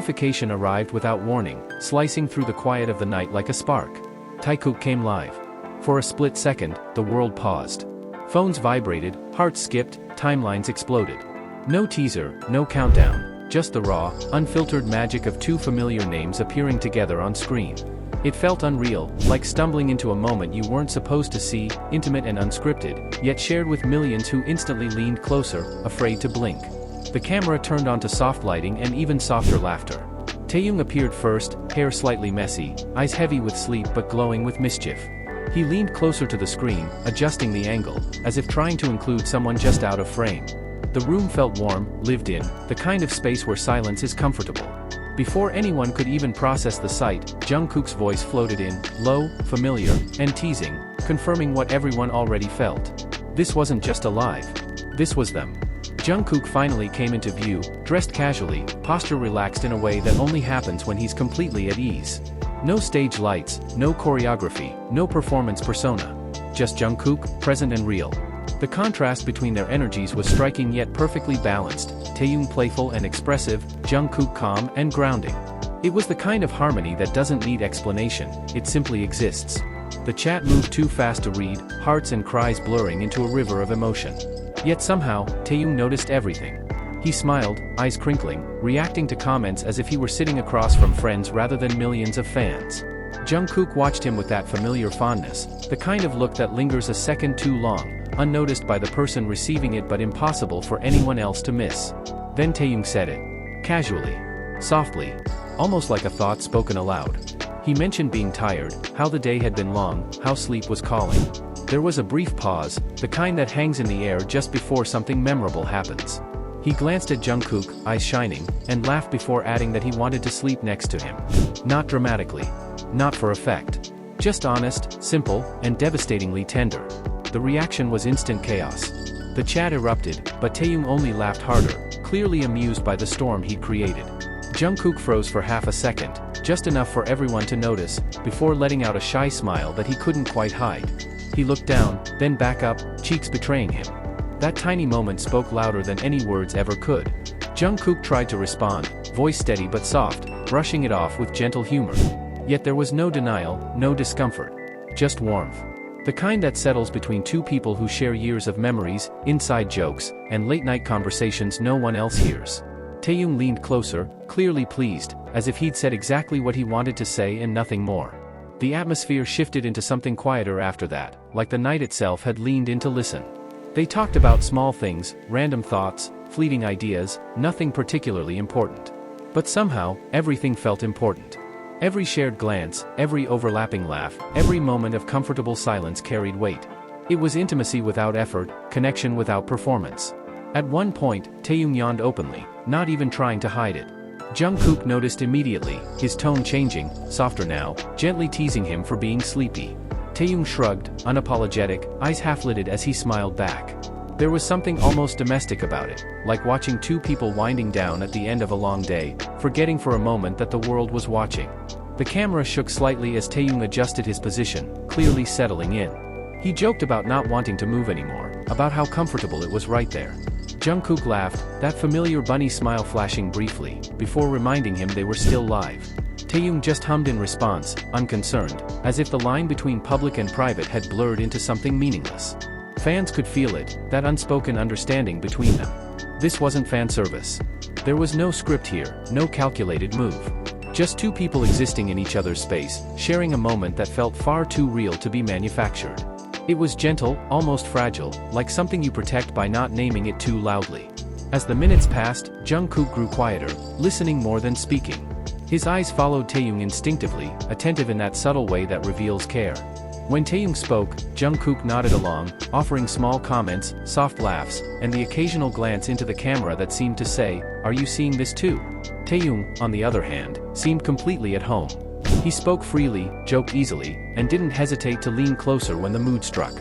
notification arrived without warning, slicing through the quiet of the night like a spark. Taekook came live. For a split second, the world paused. Phones vibrated, hearts skipped, timelines exploded. No teaser, no countdown, just the raw, unfiltered magic of two familiar names appearing together on screen. It felt unreal, like stumbling into a moment you weren't supposed to see, intimate and unscripted, yet shared with millions who instantly leaned closer, afraid to blink. The camera turned on to soft lighting and even softer laughter. Taehyung appeared first, hair slightly messy, eyes heavy with sleep but glowing with mischief. He leaned closer to the screen, adjusting the angle, as if trying to include someone just out of frame. The room felt warm, lived in, the kind of space where silence is comfortable. Before anyone could even process the sight, Jungkook's voice floated in, low, familiar, and teasing, confirming what everyone already felt. This wasn't just a live. This was them. Jungkook finally came into view, dressed casually, posture relaxed in a way that only happens when he's completely at ease. No stage lights, no choreography, no performance persona. Just Jungkook, present and real. The contrast between their energies was striking yet perfectly balanced, Taehyung playful and expressive, Jungkook calm and grounding. It was the kind of harmony that doesn't need explanation, it simply exists. The chat moved too fast to read, hearts and cries blurring into a river of emotion. Yet somehow, Taehyung noticed everything. He smiled, eyes crinkling, reacting to comments as if he were sitting across from friends rather than millions of fans. Jungkook watched him with that familiar fondness, the kind of look that lingers a second too long, unnoticed by the person receiving it but impossible for anyone else to miss. Then Taehyung said it. Casually. Softly. Almost like a thought spoken aloud. He mentioned being tired, how the day had been long, how sleep was calling. There was a brief pause, the kind that hangs in the air just before something memorable happens. He glanced at Jungkook, eyes shining, and laughed before adding that he wanted to sleep next to him. Not dramatically. Not for effect. Just honest, simple, and devastatingly tender. The reaction was instant chaos. The chat erupted, but Taehyung only laughed harder, clearly amused by the storm he'd created. Jungkook froze for half a second, just enough for everyone to notice, before letting out a shy smile that he couldn't quite hide. He looked down, then back up, cheeks betraying him. That tiny moment spoke louder than any words ever could. Jungkook tried to respond, voice steady but soft, brushing it off with gentle humor. Yet there was no denial, no discomfort. Just warmth. The kind that settles between two people who share years of memories, inside jokes, and late-night conversations no one else hears. Taehyung leaned closer, clearly pleased, as if he'd said exactly what he wanted to say and nothing more. The atmosphere shifted into something quieter after that, like the night itself had leaned in to listen. They talked about small things, random thoughts, fleeting ideas, nothing particularly important. But somehow, everything felt important. Every shared glance, every overlapping laugh, every moment of comfortable silence carried weight. It was intimacy without effort, connection without performance. At one point, Taehyung yawned openly, not even trying to hide it. Jungkook noticed immediately, his tone changing, softer now, gently teasing him for being sleepy. Taehyung shrugged, unapologetic, eyes half-lidded as he smiled back. There was something almost domestic about it, like watching two people winding down at the end of a long day, forgetting for a moment that the world was watching. The camera shook slightly as Taehyung adjusted his position, clearly settling in. He joked about not wanting to move anymore, about how comfortable it was right there. Jungkook laughed, that familiar bunny smile flashing briefly, before reminding him they were still live. Taehyung just hummed in response, unconcerned, as if the line between public and private had blurred into something meaningless. Fans could feel it, that unspoken understanding between them. This wasn't fan service. There was no script here, no calculated move. Just two people existing in each other's space, sharing a moment that felt far too real to be manufactured. It was gentle, almost fragile, like something you protect by not naming it too loudly. As the minutes passed, Jungkook grew quieter, listening more than speaking. His eyes followed Taehyung instinctively, attentive in that subtle way that reveals care. When Taehyung spoke, Jungkook nodded along, offering small comments, soft laughs, and the occasional glance into the camera that seemed to say, "Are you seeing this too?" Taehyung, on the other hand, seemed completely at home. He spoke freely, joked easily, and didn't hesitate to lean closer when the mood struck.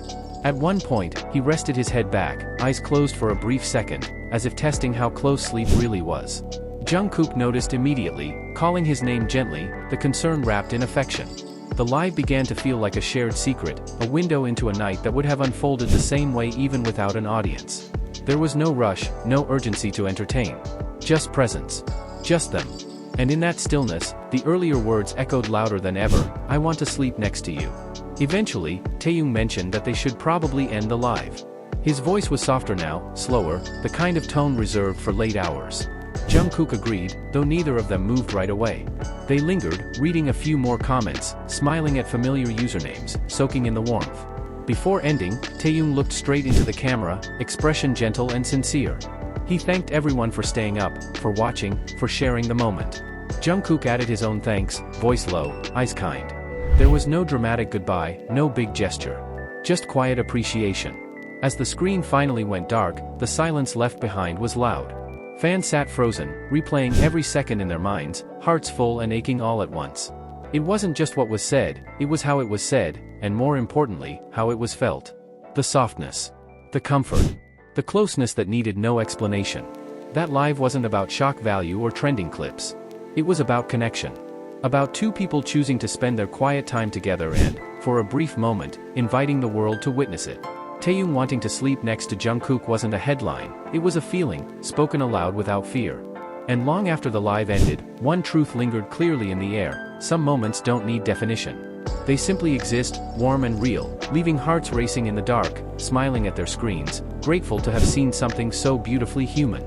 At one point, he rested his head back, eyes closed for a brief second, as if testing how close sleep really was. Jungkook noticed immediately, calling his name gently, the concern wrapped in affection. The live began to feel like a shared secret, a window into a night that would have unfolded the same way even without an audience. There was no rush, no urgency to entertain. Just presence. Just them. And in that stillness, the earlier words echoed louder than ever, "I want to sleep next to you." Eventually, Taehyung mentioned that they should probably end the live. His voice was softer now, slower, the kind of tone reserved for late hours. Jungkook agreed, though neither of them moved right away. They lingered, reading a few more comments, smiling at familiar usernames, soaking in the warmth. Before ending, Taehyung looked straight into the camera, expression gentle and sincere. He thanked everyone for staying up, for watching, for sharing the moment. Jungkook added his own thanks, voice low, eyes kind. There was no dramatic goodbye, no big gesture. Just quiet appreciation. As the screen finally went dark, the silence left behind was loud. Fans sat frozen, replaying every second in their minds, hearts full and aching all at once. It wasn't just what was said, it was how it was said, and more importantly, how it was felt. The softness. The comfort. The closeness that needed no explanation. That live wasn't about shock value or trending clips. It was about connection. About two people choosing to spend their quiet time together and, for a brief moment, inviting the world to witness it. Taehyung wanting to sleep next to Jungkook wasn't a headline, it was a feeling, spoken aloud without fear. And long after the live ended, one truth lingered clearly in the air: some moments don't need definition. They simply exist, warm and real, leaving hearts racing in the dark, smiling at their screens, grateful to have seen something so beautifully human.